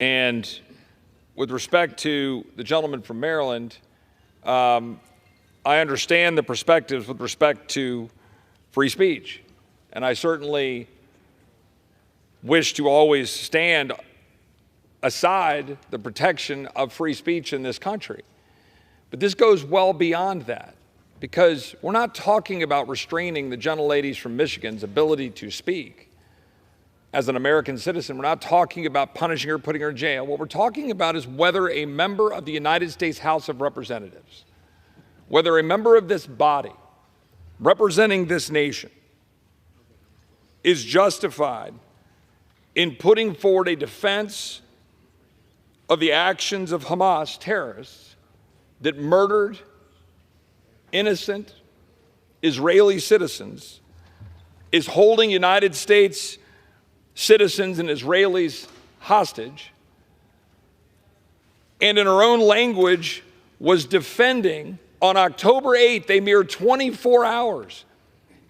And with respect to the gentleman from Maryland, I understand the perspectives with respect to free speech. And I certainly wish to always stand aside the protection of free speech in this country. But this goes well beyond that, because we're not talking about restraining the gentleladies from Michigan's ability to speak as an American citizen. We're not talking about punishing her, putting her in jail. What we're talking about is whether a member of the United States House of Representatives, whether a member of this body representing this nation is justified in putting forward a defense of the actions of Hamas terrorists that murdered innocent Israeli citizens, is holding United States citizens and Israelis hostage, and in her own language was defending on October 8th, a mere 24 hours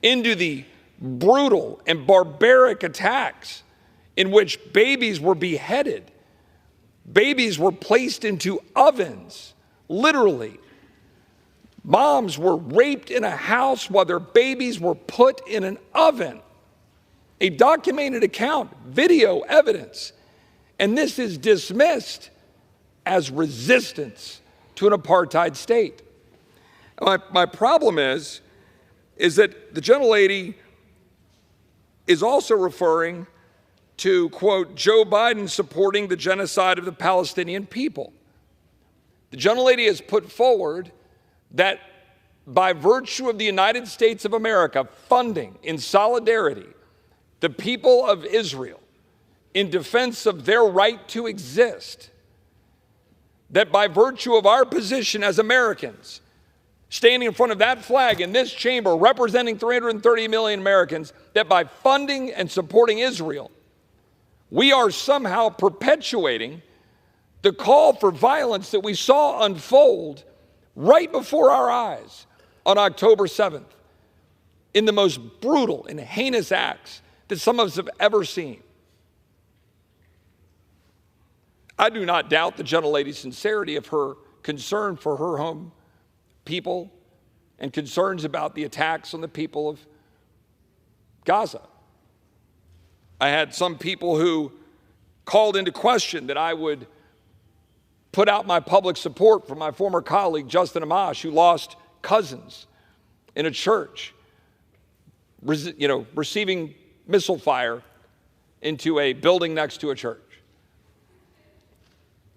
into the brutal and barbaric attacks in which babies were beheaded, babies were placed into ovens, literally. Moms were raped in a house while their babies were put in an oven. A documented account, video evidence. And this is dismissed as resistance to an apartheid state. My problem is that the gentlelady is also referring to, quote, Joe Biden supporting the genocide of the Palestinian people. The gentlelady has put forward that by virtue of the United States of America funding in solidarity the people of Israel in defense of their right to exist, that by virtue of our position as Americans, standing in front of that flag in this chamber representing 330 million Americans, that by funding and supporting Israel, we are somehow perpetuating the call for violence that we saw unfold right before our eyes on October 7th in the most brutal and heinous acts that some of us have ever seen. I do not doubt the gentlelady's sincerity of her concern for her home people and concerns about the attacks on the people of Gaza. I had some people who called into question that I would put out my public support for my former colleague, Justin Amash, who lost cousins in a church, receiving missile fire into a building next to a church.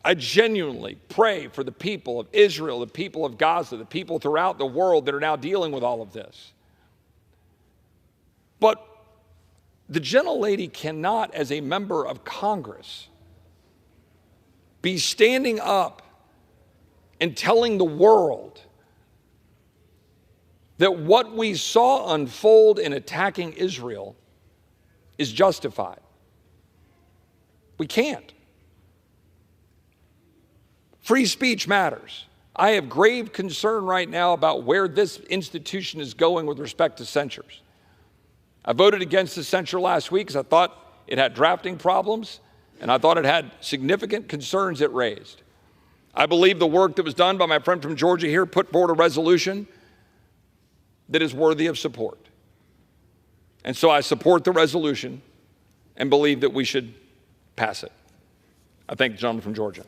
I genuinely pray for the people of Israel, the people of Gaza, the people throughout the world that are now dealing with all of this. But the gentlelady cannot, as a member of Congress, be standing up and telling the world that what we saw unfold in attacking Israel is justified. We can't. Free speech matters. I have grave concern right now about where this institution is going with respect to censures. I voted against the censure last week because I thought it had drafting problems, and I thought it had significant concerns it raised. I believe the work that was done by my friend from Georgia here put forward a resolution that is worthy of support. And so I support the resolution and believe that we should pass it. I thank the gentleman from Georgia.